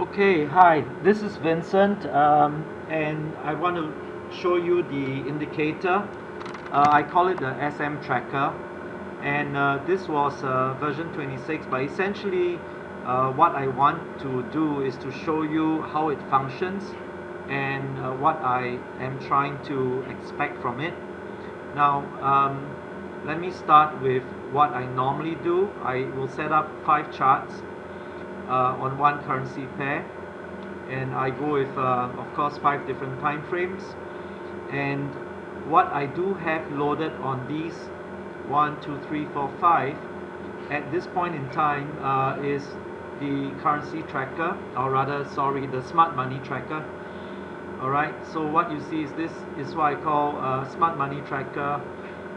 Okay, hi, this is Vincent, and I want to show you the indicator. I call it the SM Tracker, and this was version 26, but essentially what I want to do is to show you how it functions and what I am trying to expect from it. Now, let me start with what I normally do. I will set up 5 charts on one currency pair, and I go with of course 5 different time frames. And what I do have loaded on these 1, 2, 3, 4, 5 at this point in time is the currency tracker, or rather sorry, the smart money tracker. Alright, so what you see is this is what I call smart money tracker,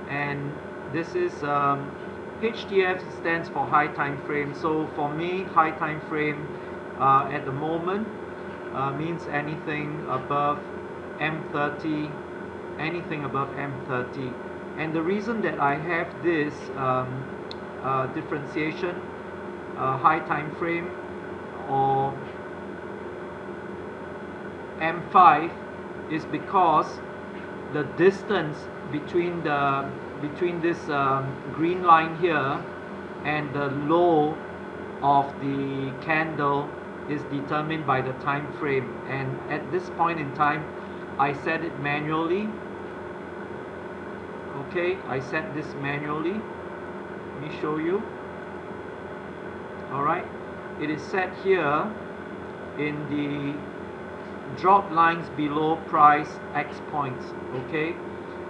and this is HTF stands for high time frame. So for me, high time frame at the moment means anything above M30, anything above M30. And the reason that I have this differentiation, high time frame or M5, is because the distance between this green line here and the low of the candle is determined by the time frame, and at this point in time I set it manually. Okay, I set this manually. Let me show you. Alright, it is set here in the drop lines below price X points. Okay,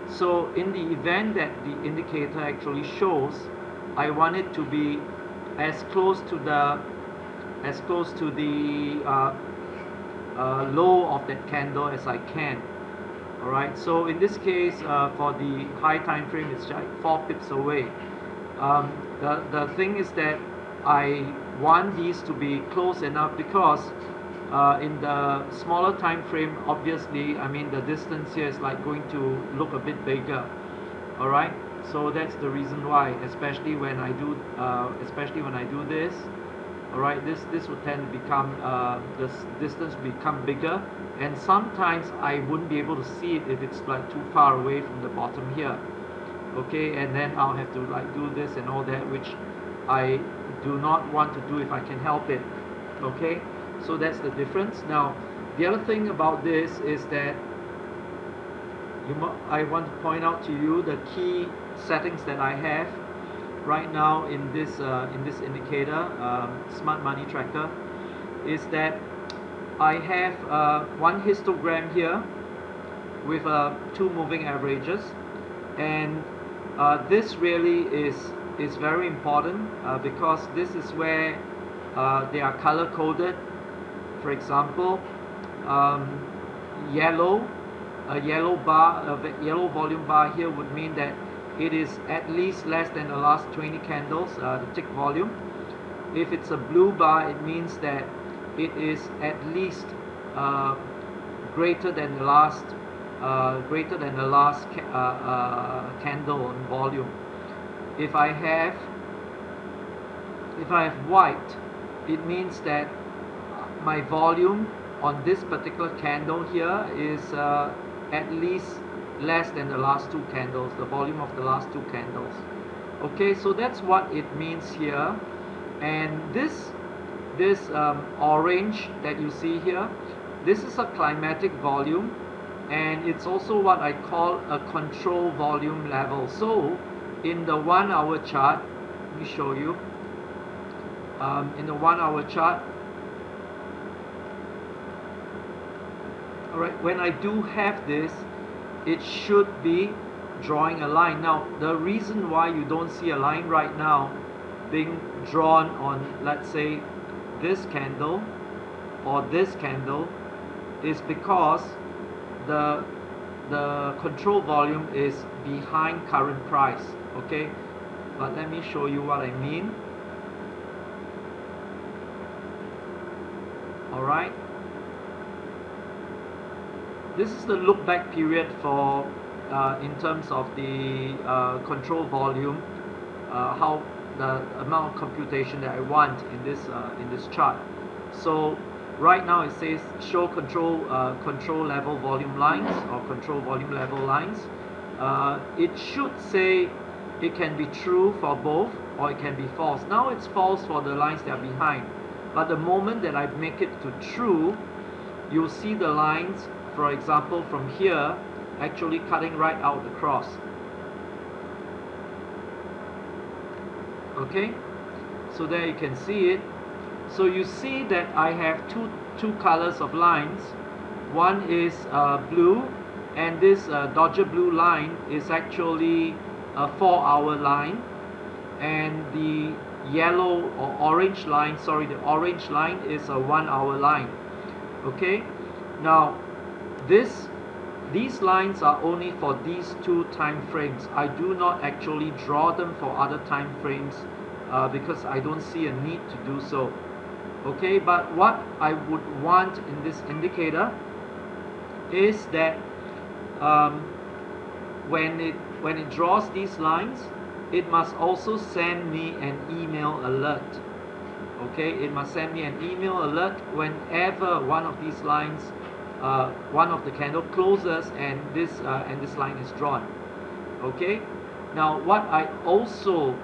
so in the event that the indicator actually shows, I want it to be as close to the low of that candle as I can. Alright, so in this case for the high time frame, it's like 4 pips away. The thing is that I want these to be close enough because in the smaller time frame, obviously, I mean, the distance here is like going to look a bit bigger. Alright, so that's the reason why, especially when I do this. Alright, this will tend to become this distance will become bigger, and sometimes I wouldn't be able to see it if it's like too far away from the bottom here. Okay, and then I'll have to like do this and all that, which I do not want to do if I can help it. Okay, so that's the difference. Now, the other thing about this is that I want to point out to you the key settings that I have right now in this indicator, smart money tracker, is that I have one histogram here with 2 moving averages, and this really is very important because this is where they are color coded. For example, yellow, a yellow bar, a yellow volume bar here would mean that it is at least less than the last 20 candles, the tick volume. If it's a blue bar, it means that it is at least greater than the last candle on volume. If I have white, it means that my volume on this particular candle here is at least less than the last 2 candles, the volume of the last 2 candles. Okay, so that's what it means here. And this orange that you see here, this is a climatic volume, and it's also what I call a control volume level. So in the 1 hour chart, let me show you. In the 1 hour chart, alright, when I do have this, it should be drawing a line. Now, the reason why you don't see a line right now being drawn on, let's say, this candle or this candle is because the control volume is behind current price. Okay, but let me show you what I mean. Alright, this is the look back period for in terms of the control volume, how the amount of computation that I want in this chart. So right now it says show control level volume lines or control volume level lines. It should say it can be true for both or it can be false. Now it's false for the lines that are behind, but the moment that I make it to true, you'll see the lines, for example from here, actually cutting right out across. Okay, so there you can see it. So you see that I have two colors of lines. One is blue, and this Dodger blue line is actually a 4-hour line, and the yellow or orange line, sorry, the orange line is a 1-hour line. Okay, now these lines are only for these two time frames. I do not actually draw them for other time frames because I don't see a need to do so. Okay, but what I would want in this indicator is that when it draws these lines, it must also send me an email alert. Okay, it must send me an email alert whenever one of these lines, one of the candle closes and this line is drawn. Okay, now what I also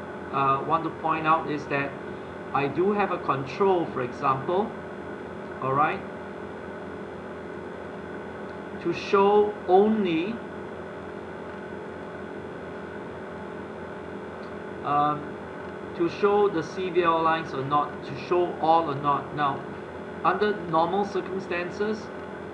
want to point out is that I do have a control, for example, alright, to show only to show the CVL lines or not, to show all or not. Now, under normal circumstances,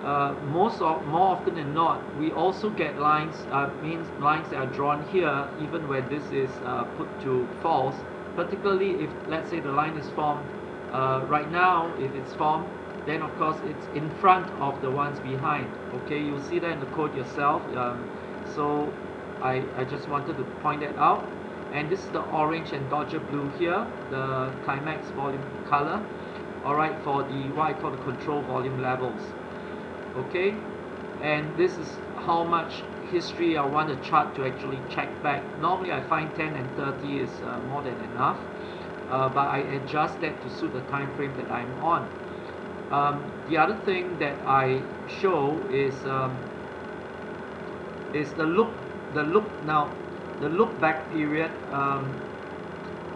more often than not, we also get lines, means lines that are drawn here, even when this is put to false. Particularly if, let's say, the line is formed right now. If it's formed, then of course it's in front of the ones behind. Okay, you'll see that in the code yourself. So I just wanted to point that out. And this is the orange and Dodger blue here, the climax volume color. Alright, for the what I call the control volume levels. Okay, and this is how much history I want the chart to actually check back. Normally I find 10 and 30 is more than enough, but I adjust that to suit the time frame that I'm on. The other thing that I show is the look back period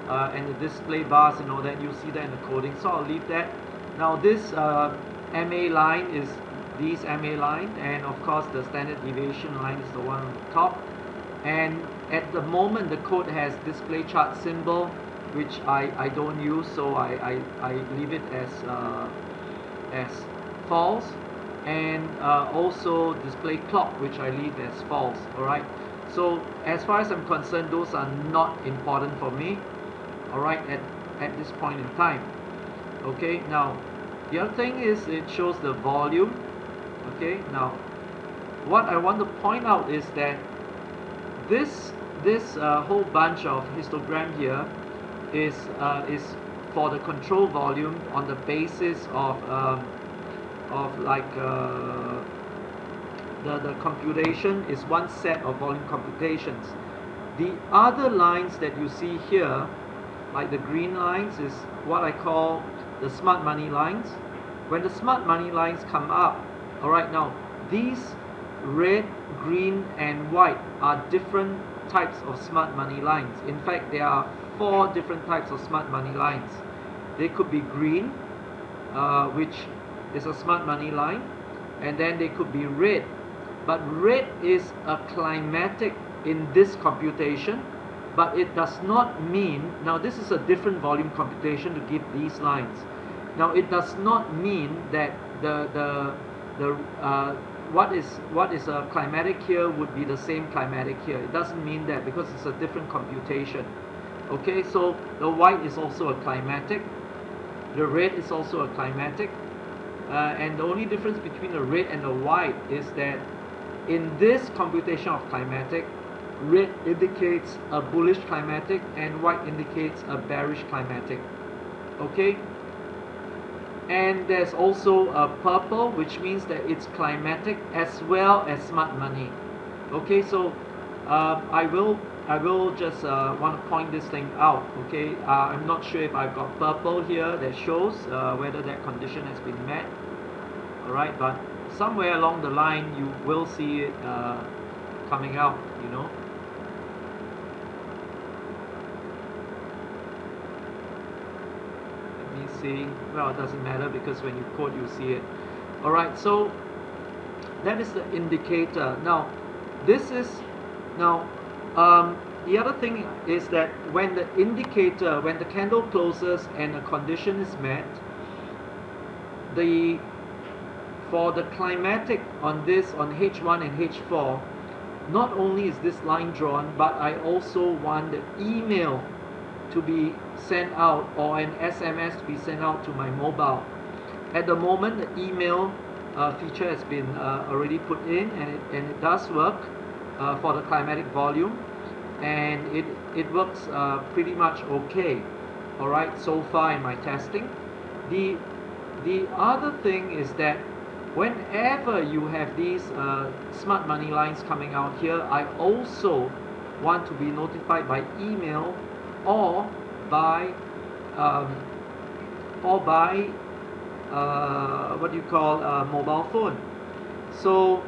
and the display bars and all that. You see that in the coding, so I'll leave that. Now this MA line is these MA line, and of course the standard deviation line is the one on the top. And at the moment the code has display chart symbol, which I don't use, so I leave it as false, and also display clock, which I leave as false. Alright, so as far as I'm concerned, those are not important for me, alright, at this point in time. Okay, now the other thing is it shows the volume. Okay, now what I want to point out is that this whole bunch of histogram here is for the control volume on the basis of like the computation is one set of volume computations. The other lines that you see here, like the green lines, is what I call the smart money lines. When the smart money lines come up, alright, now these red, green and white are different types of smart money lines. In fact, there are 4 different types of smart money lines. They could be green, which is a smart money line, and then they could be red. But red is a climatic in this computation, but it does not mean, now this is a different volume computation to give these lines. Now it does not mean that what is a climatic here would be the same climatic here. It doesn't mean that, because it's a different computation. Okay, so the white is also a climatic, the red is also a climatic, and the only difference between the red and the white is that in this computation of climatic, red indicates a bullish climatic and white indicates a bearish climatic. Okay, and there's also a purple, which means that it's climatic as well as smart money. Okay, so I will I will just want to point this thing out. Okay, I'm not sure if I've got purple here that shows whether that condition has been met. Alright, but somewhere along the line you will see it coming out, you know. Let me see. Well, it doesn't matter because when you quote you see it. Alright, so that is the indicator. Now this is the other thing is that when the indicator, when the candle closes and a condition is met, for the climatic on this, on H1 and H4, not only is this line drawn, but I also want the email to be sent out or an SMS to be sent out to my mobile. At the moment, the email feature has been already put in, and it does work for the climatic volume, and it works pretty much okay. Alright, so far in my testing. The other thing is that whenever you have these smart money lines coming out here, I also want to be notified by email or by what do you call mobile phone. So,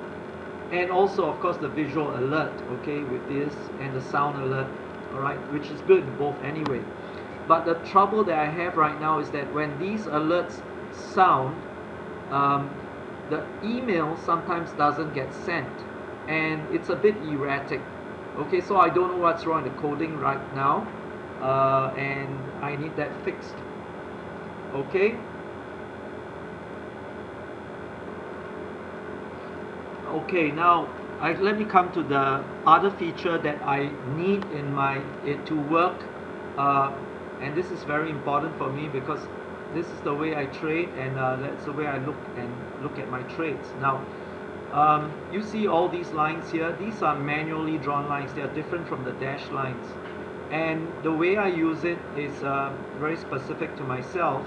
and also of course the visual alert, okay, with this, and the sound alert, alright, which is good in both anyway. But the trouble that I have right now is that when these alerts sound, the email sometimes doesn't get sent, and it's a bit erratic. Okay, so I don't know what's wrong with the coding right now, and I need that fixed. Okay. Okay, now let me come to the other feature that I need in it to work, and this is very important for me because this is the way I trade, and that's the way I look at my trades. Now, you see all these lines here. These are manually drawn lines. They are different from the dash lines, and the way I use it is very specific to myself.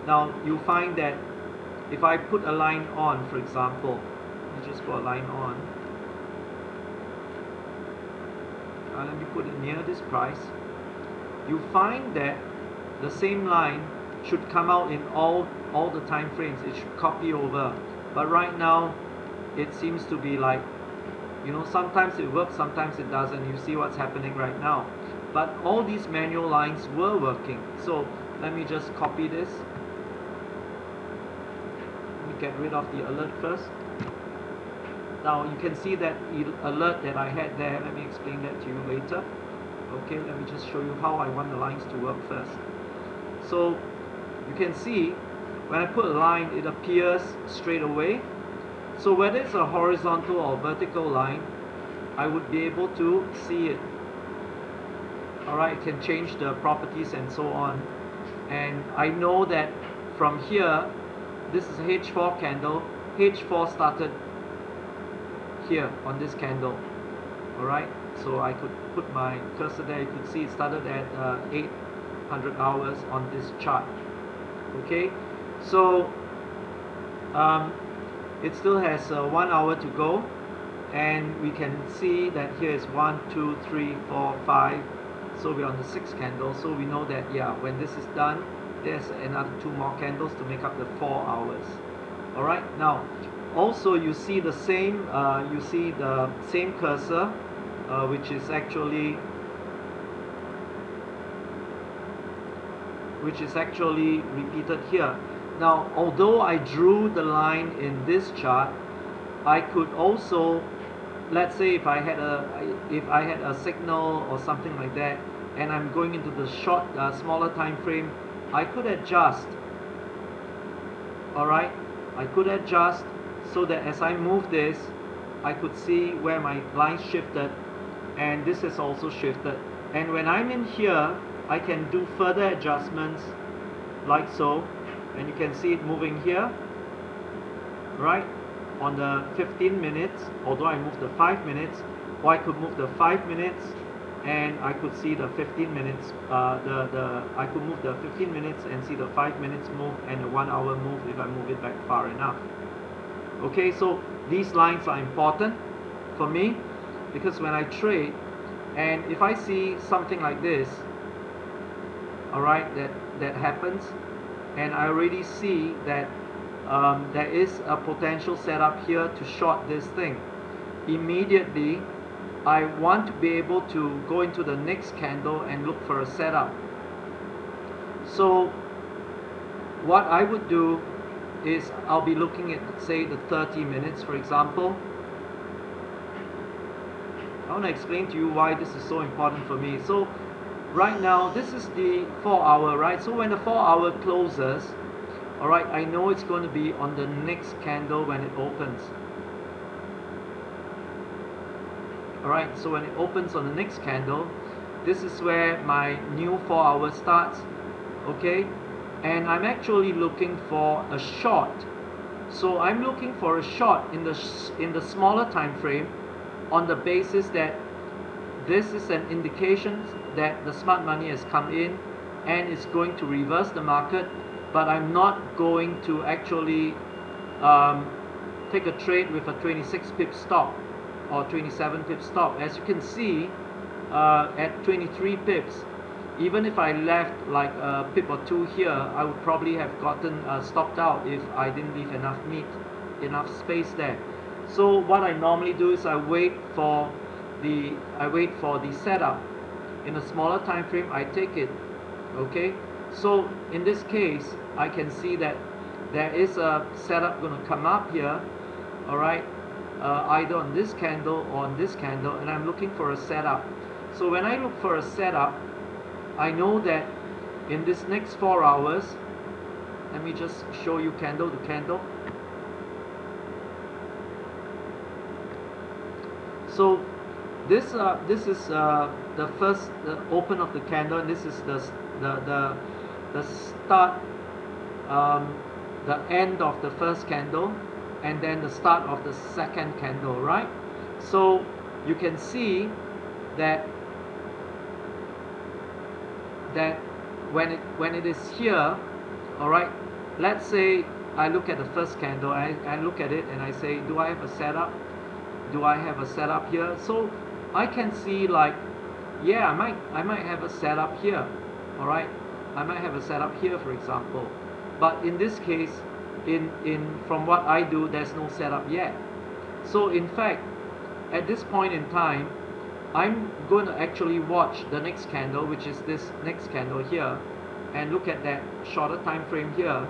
Now, you find that if I put a line on, for example, let me just put a line on. Let me put it near this price. You find that the same line should come out in all the time frames. It should copy over, but right now it seems to be like, you know, sometimes it works, sometimes it doesn't. You see what's happening right now, but all these manual lines were working. So let me just copy this. Let me get rid of the alert first. Now you can see that alert that I had there. Let me explain that to you later. Okay, let me just show you how I want the lines to work first. So you can see when I put a line, it appears straight away. So whether it's a horizontal or vertical line, I would be able to see it. Alright, I can change the properties and so on. And I know that from here, this is a H4 candle. H4 started here on this candle. Alright, so I could put my cursor there. You could see it started at 800 hours on this chart. Okay, so it still has 1 hour to go, and we can see that here is 1, 2, 3, 4, 5. So we're on the 6th candle. So we know that, yeah, when this is done, there's another 2 more candles to make up the 4 hours. All right. Now, also you see the same cursor, which is actually repeated here. Now, although I drew the line in this chart, I could also, let's say if I had a signal or something like that, and I'm going into the short, smaller time frame, I could adjust. All right, I could adjust so that as I move this, I could see where my line shifted, and this is also shifted. And when I'm in here, I can do further adjustments like so, and you can see it moving here, right, on the 15 minutes, although I moved the 5 minutes, or I could move the 5 minutes and I could see the 15 minutes, I could move the 15 minutes and see the 5 minutes move, and the 1 hour move if I move it back far enough. Okay, so these lines are important for me because when I trade, And if I see something like this, all right, that happens, and I already see that there is a potential setup here to short this thing, immediately I want to be able to go into the next candle and look for a setup. So what I would do is I'll be looking at, say, the 30 minutes, for example. I want to explain to you why this is so important for me. So right now, this is the 4 hour, right? So when the 4 hour closes, all right, I know it's going to be on the next candle when it opens. All right, so when it opens on the next candle, this is where my new 4 hours starts, okay? And I'm actually looking for a short. So I'm looking for a short in the smaller time frame, on the basis that this is an indication that the smart money has come in and is going to reverse the market, but I'm not going to actually take a trade with a 26 pip stop or 27 pip stop. As you can see, at 23 pips, even if I left like a pip or two here, I would probably have gotten stopped out if I didn't leave enough space there. So what I normally do is I wait for the setup. In a smaller time frame, I take it. Okay, so in this case, I can see that there is a setup going to come up here, all right, either on this candle or on this candle, and I'm looking for a setup. So when I look for a setup, I know that in this next 4 hours, let me just show you candle to candle. So this is the first open of the candle, and this is the start, the end of the first candle, and then the start of the second candle, right? So you can see that when it is here, all right, let's say I look at the first candle, I look at it and I say, do I have a setup? Do I have a setup here? So I can see, like, yeah, I might have a setup here, all right, I might have a setup here, for example, but in this case, from what I do, there's no setup yet. So in fact, at this point in time, I'm going to actually watch the next candle, which is this next candle here, and look at that shorter time frame here.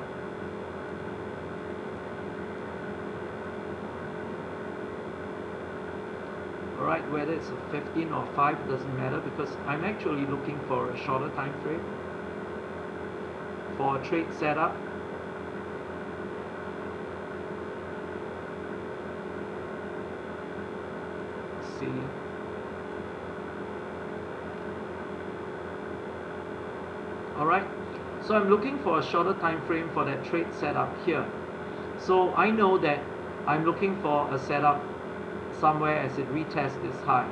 Alright, whether it's a 15 or 5, it doesn't matter, because I'm actually looking for a shorter time frame for a trade setup. Let's see. Alright, so I'm looking for a shorter time frame for that trade setup here. So I know that I'm looking for a setup somewhere as it retests this high.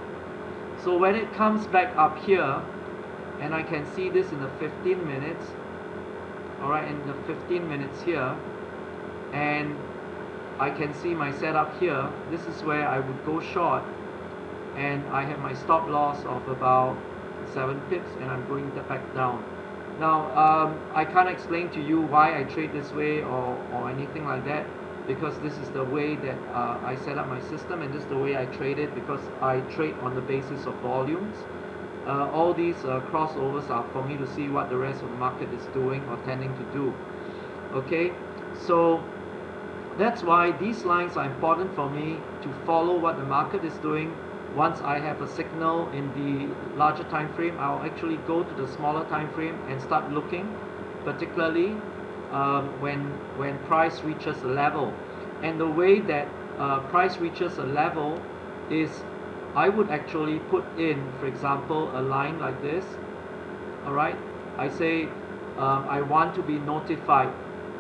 So when it comes back up here, and I can see this in the 15 minutes, alright, in the 15 minutes here, and I can see my setup here, this is where I would go short, and I have my stop loss of about 7 pips, and I'm going back down. Now, I can't explain to you why I trade this way or anything like that, because this is the way that I set up my system, and this is the way I trade it, because I trade on the basis of volumes. All these crossovers are for me to see what the rest of the market is doing or tending to do. Okay, so that's why these lines are important for me to follow what the market is doing. Once I have a signal in the larger time frame, I'll actually go to the smaller time frame and start looking, particularly when price reaches a level. And the way that price reaches a level is I would actually put in, for example, a line like this. Alright, I say I want to be notified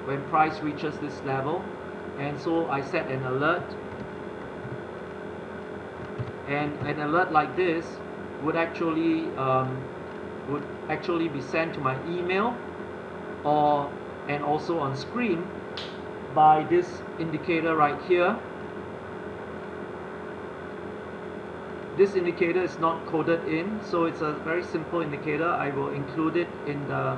when price reaches this level, and so I set an alert. And an alert like this would actually be sent to my email, and also on screen by this indicator right here. this indicator is not coded in, so it's a very simple indicator. I will include it in the,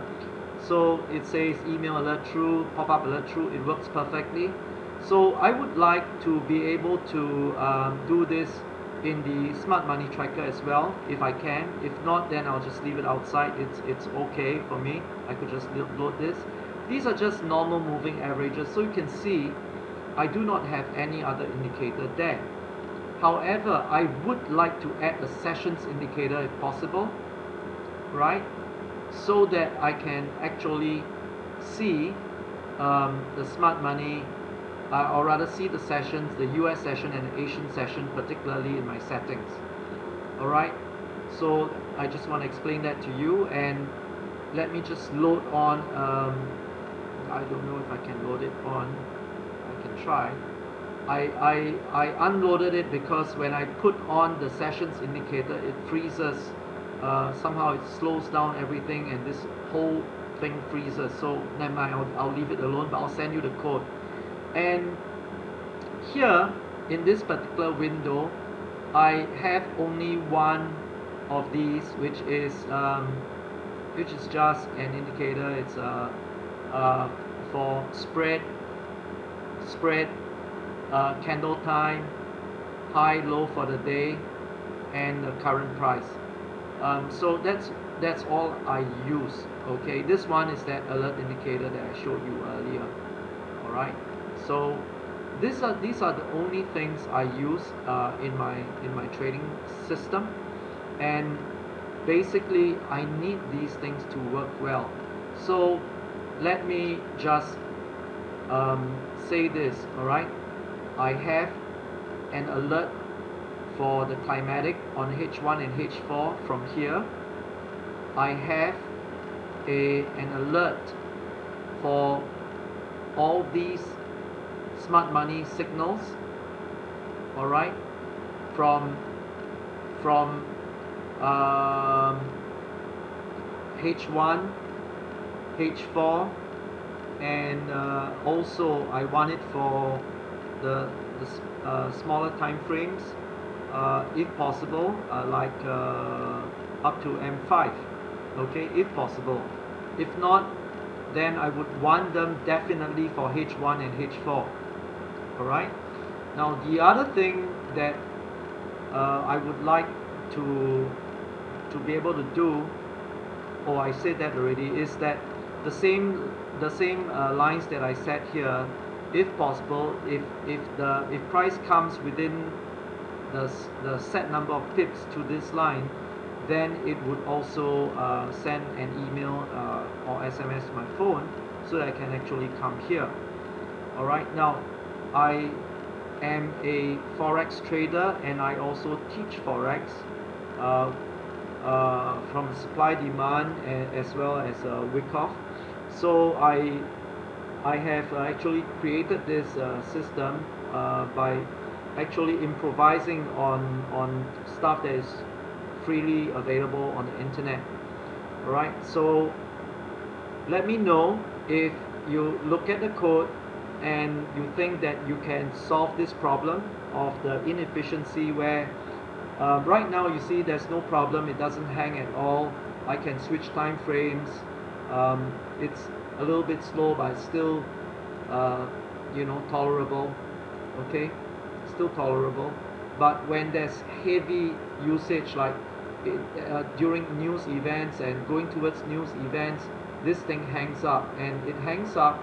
so it says email alert true, pop-up alert true. It works perfectly. So I would like to be able to do this in the smart money tracker as well, if I can. If not, then I'll just leave it outside. It's okay for me. I could just load this. These are just normal moving averages, so you can see I do not have any other indicator there. However, I would like to add a sessions indicator if possible, right? So that I can actually see the smart money, or rather see the sessions, the US session and the Asian session, particularly in my settings. Alright, so I just want to explain that to you, and let me just load on, I don't know if I can load it on, I can try. I unloaded it because when I put on the sessions indicator, it freezes, somehow it slows down everything and this whole thing freezes. So never mind, I'll leave it alone, but I'll send you the code. And here in this particular window, I have only one of these, which is just an indicator. It's for spread, candle time, high, low for the day, and the current price. So that's all I use. Okay, this one is that alert indicator that I showed you earlier. All right. So these are the only things I use in my trading system, and basically I need these things to work well. So let me just say this. All right, I have an alert for the climatic on H1 and H4 from here. I have an alert for all these smart money signals, all right, from H1, H4, and also I want it for the smaller time frames, if possible, like up to M5, okay, if possible. If not, then I would want them definitely for H1 and H4. Alright. Now the other thing that I would like to be able to do, oh, I said that already, is that the same lines that I set here, if possible, if price comes within the set number of pips to this line, then it would also send an email or SMS to my phone so that I can actually come here. Alright, now I am a Forex trader and I also teach Forex from supply demand as well as Wyckoff. So I have actually created this system by actually improvising on stuff that is freely available on the internet. Alright, so let me know if you look at the code and you think that you can solve this problem of the inefficiency where right now you see there's no problem, it doesn't hang at all. I can switch time frames. It's a little bit slow, but it's still you know, tolerable. Okay, still tolerable. But when there's heavy usage, like during news events and going towards news events, this thing hangs up, and it hangs up,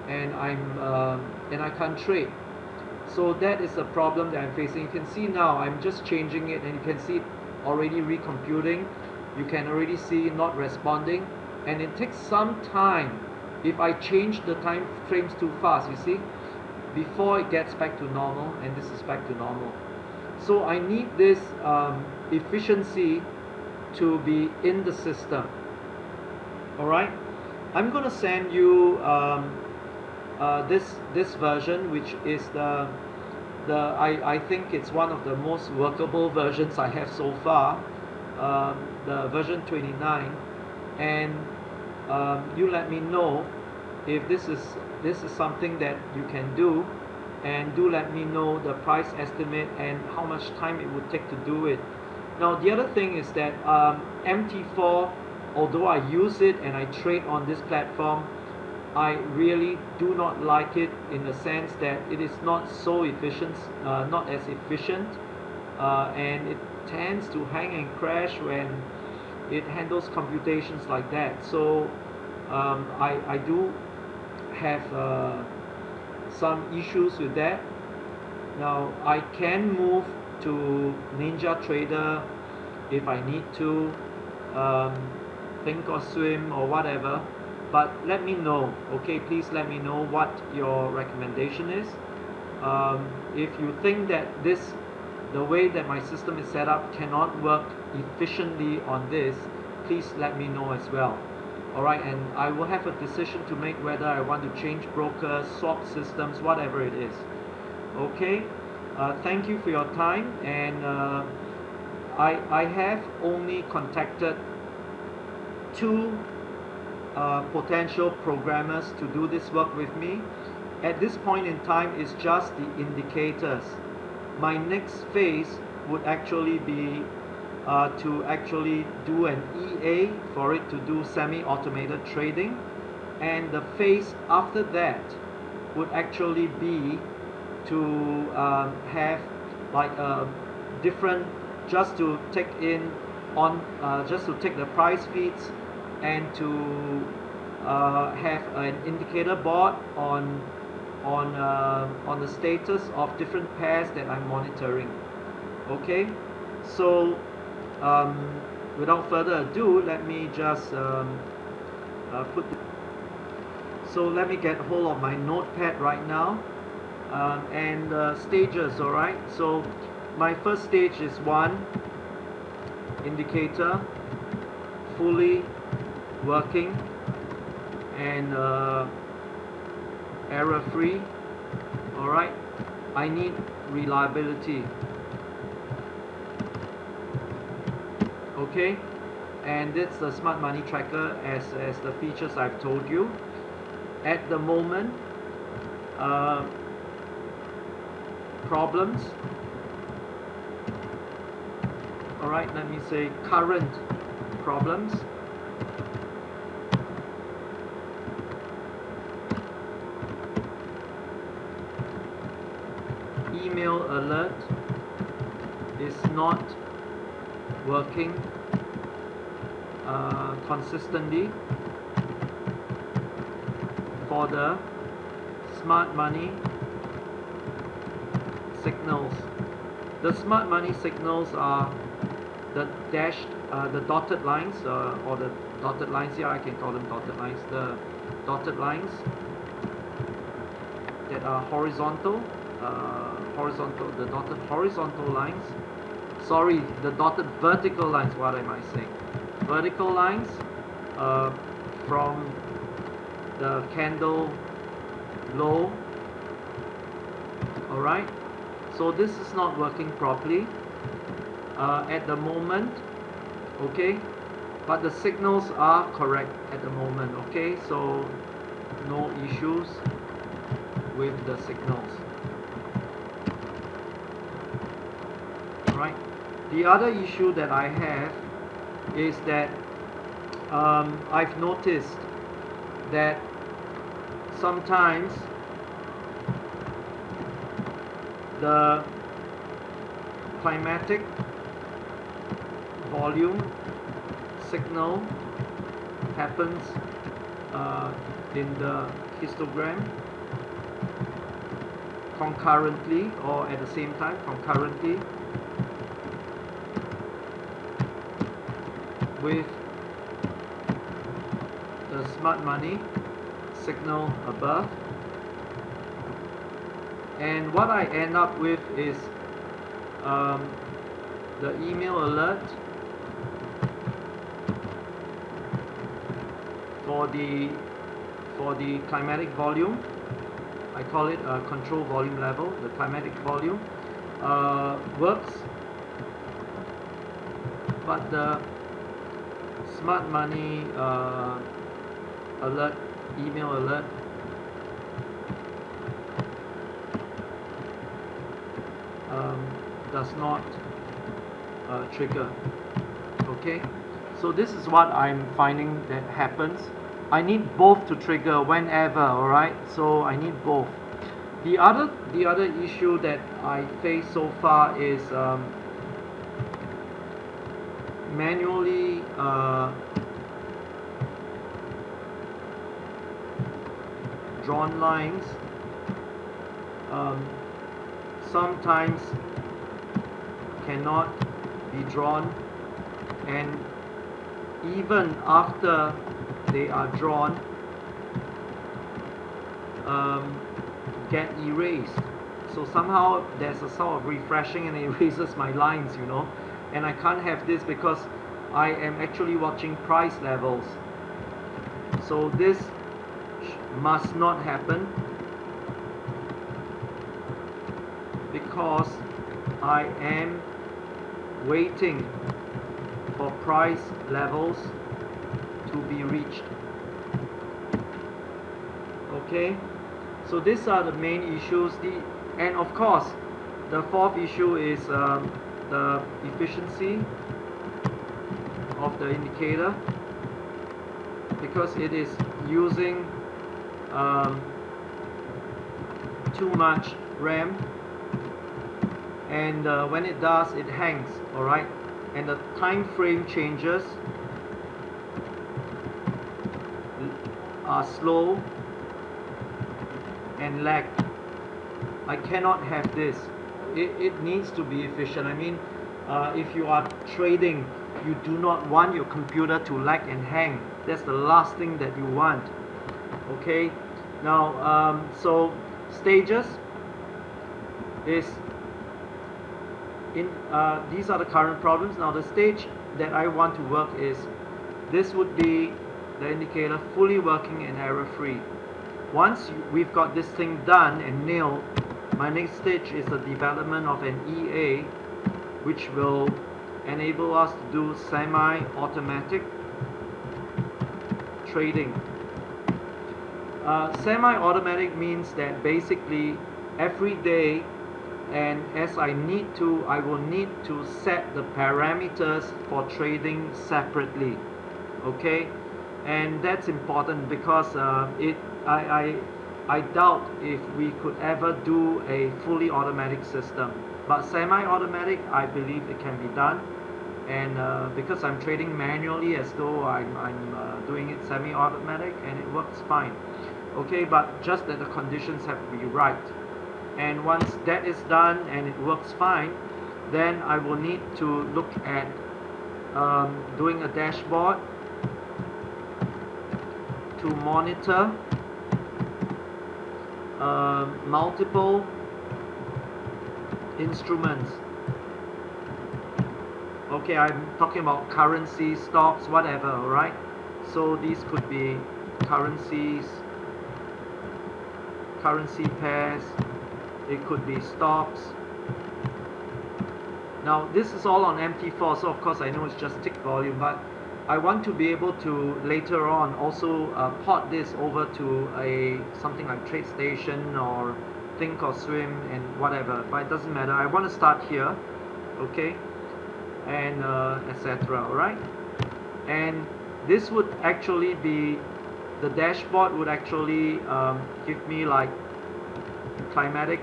and I can't trade. So that is a problem that I'm facing. You can see now I'm just changing it, and you can see it already recomputing. You can already see not responding, and it takes some time if I change the time frames too fast, you see, before it gets back to normal, and this is back to normal. So I need this efficiency to be in the system. Alright, I'm gonna send you this version, which is I think it's one of the most workable versions I have so far, the version 29, and you let me know if this is something that you can do, and do let me know the price estimate and how much time it would take to do it. Now the other thing is that MT4, although I use it and I trade on this platform, I really do not like it in the sense that it is not so efficient, not as efficient, and it tends to hang and crash when it handles computations like that. So I do have some issues with that. Now I can move to NinjaTrader if I need to, Thinkorswim or whatever, but let me know, okay? Please let me know what your recommendation is. If you think that the way that my system is set up cannot work efficiently on this, please let me know as well. Alright, and I will have a decision to make whether I want to change brokers, swap systems, whatever it is. Okay, thank you for your time, and I have only contacted 2 potential programmers to do this work with me. At this point in time, it's just the indicators. My next phase would actually be to actually do an EA for it to do semi-automated trading, and the phase after that would actually be to have like a different, just to take in on just to take the price feeds and to have an indicator board on the status of different pairs that I'm monitoring. Okay, so without further ado, let me just so let me get hold of my notepad right now, and stages. Alright, so my first stage is 1, indicator fully working and error free. Alright, I need reliability. Okay, and it's the smart money tracker as the features I've told you. At the moment, problems. Alright, let me say current problems. Email alert is not working consistently for the smart money signals. The smart money signals are the dashed, the dotted lines, or the dotted lines here, I can call them dotted lines, the dotted lines that are horizontal, the dotted horizontal lines, sorry, the dotted vertical lines, what am I saying? Vertical lines from the candle low. Alright, so this is not working properly at the moment, okay, but the signals are correct at the moment, okay, so no issues with the signals. Right. The other issue that I have is that I've noticed that sometimes the climatic volume signal happens in the histogram concurrently, or at the same time concurrently with the smart money signal above, and what I end up with is the email alert for the climatic volume. I call it a control volume level. The climatic volume works, but the smart money alert, email alert, does not trigger. Okay, so this is what I'm finding that happens. I need both to trigger whenever, alright, so I need both. The other issue that I face so far is manually drawn lines sometimes cannot be drawn, and even after they are drawn, get erased. So somehow there's a sort of refreshing and it erases my lines, you know, and I can't have this because I am actually watching price levels. So this must not happen, because I am waiting for price levels to be reached. Okay, so these are the main issues. And of course, the fourth issue is the efficiency of the indicator, because it is using too much RAM, and when it does, it hangs, alright, and the time frame changes are slow and lag. I cannot have this. It needs to be efficient. I mean, if you are trading, you do not want your computer to lag and hang. That's the last thing that you want. Okay, now so stages is in these are the current problems. Now the stage that I want to work is, this would be the indicator fully working and error free. Once we've got this thing done and nailed, my next stage is the development of an EA, which will enable us to do semi-automatic trading. Semi-automatic means that basically every day, and as I need to, I will need to set the parameters for trading separately. Okay, and that's important because I doubt if we could ever do a fully automatic system, but semi-automatic, I believe it can be done. And because I'm trading manually as though I'm doing it semi-automatic, and it works fine. Okay, but just that the conditions have to be right. And once that is done and it works fine, then I will need to look at doing a dashboard to monitor multiple instruments. Okay, I'm talking about currency, stocks, whatever, alright? So these could be currencies, currency pairs, it could be stocks. Now this is all on MT4, so of course I know it's just tick volume, but I want to be able to later on also port this over to something like TradeStation or Thinkorswim and whatever, but it doesn't matter. I want to start here, okay, and etc. Alright, and this would actually be, the dashboard would actually give me like climatic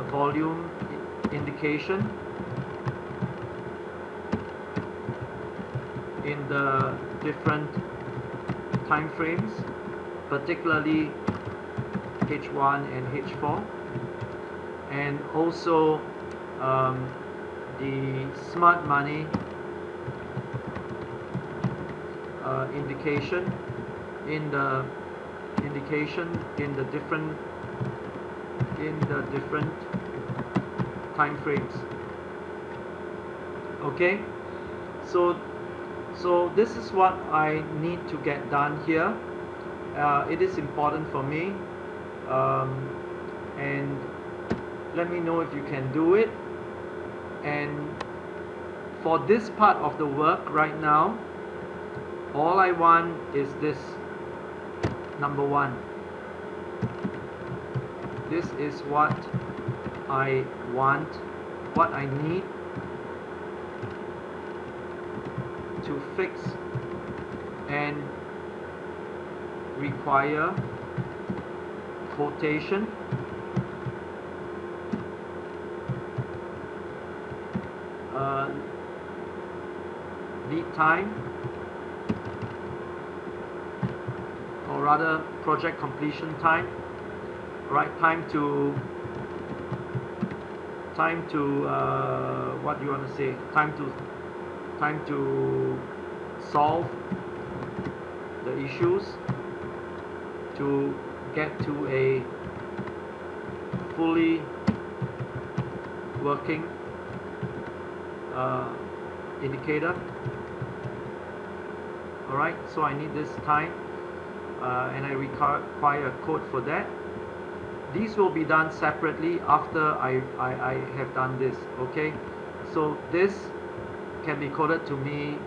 volume indication in the different time frames, particularly H1 and H4, and also the smart money indication in the different time frames. Okay, so this is what I need to get done here. It is important for me, and let me know if you can do it. And for this part of the work right now, all I want is this, number one. This is what I want, what I need to fix and require quotation, lead time, or rather project completion time, right? Time to what do you want to say? Time to solve the issues, to get to a fully working indicator. Alright, so I need this time, and I require a code for that. These will be done separately after I have done this. Okay, so this can be coded to me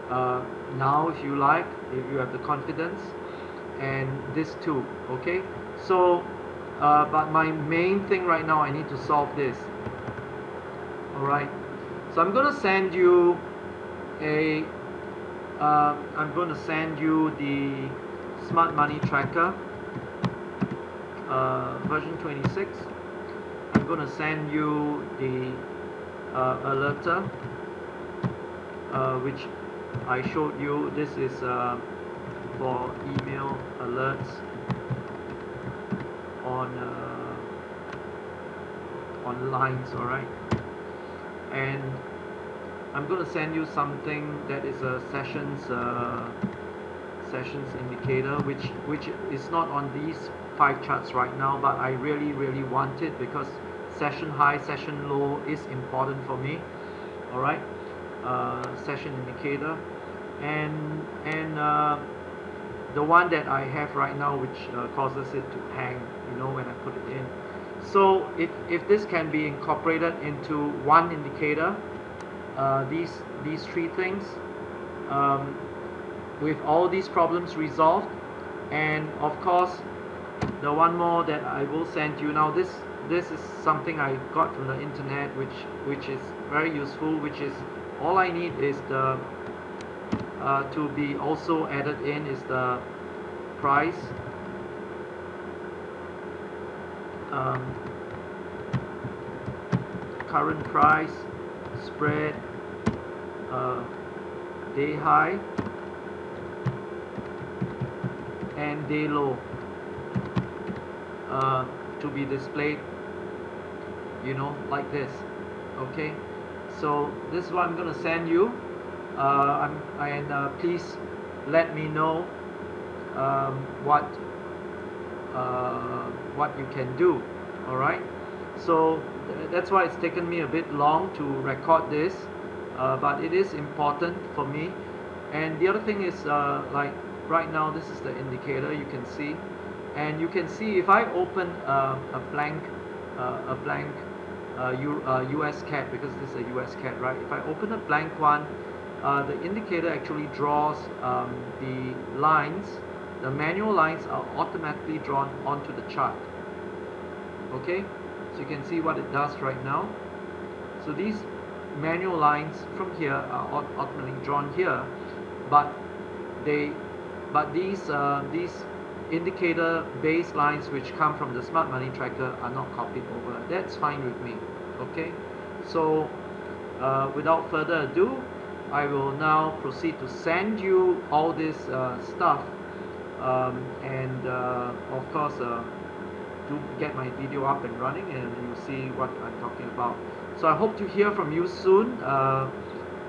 now if you like, if you have the confidence, and this too. Okay, so but my main thing right now, I need to solve this. Alright, so I'm going to send you a I'm going to send you the Smart Money Tracker version 26. I'm going to send you the alerter, which I showed you. This is for email alerts on lines. Alright, and I'm going to send you something that is a sessions indicator, which is not on these 5 charts right now, but I really want it because session high, session low is important for me. Alright, session indicator, and the one that I have right now, which causes it to hang, you know, when I put it in. So if this can be incorporated into one indicator, these 3 things, with all these problems resolved, and of course the one more that I will send you now, this is something I got from the internet, which is very useful, which is all I need is the to be also added in is the price, current price, spread, day high and day low, to be displayed, you know, like this. Okay, so this is what I'm going to send you, and please let me know what you can do. Alright, so that's why it's taken me a bit long to record this, but it is important for me. And the other thing is, like right now, this is the indicator, you can see, and you can see if I open a blank US cat, because this is a US cat, right? If I open a blank one, the indicator actually draws the lines. The manual lines are automatically drawn onto the chart. Okay, so you can see what it does right now. So these manual lines from here are automatically drawn here, but these indicator base lines which come from the Smart Money Tracker are not copied over. That's fine with me. Okay, so without further ado, I will now proceed to send you all this stuff, and of course to get my video up and running, and you'll see what I'm talking about. So I hope to hear from you soon,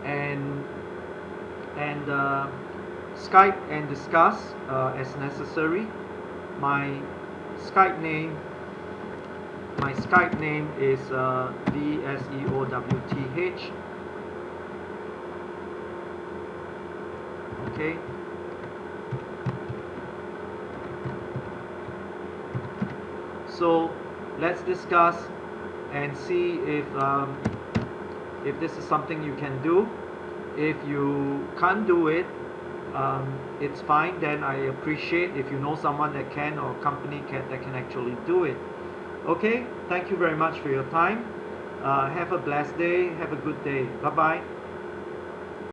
and Skype and discuss as necessary. My Skype name is VSEOWTH. Okay. So let's discuss and see if this is something you can do. If you can't do it, it's fine. Then I appreciate if you know someone that can, or company that can actually do it. Okay, thank you very much for your time. Have a blessed day. Have a good day. Bye bye.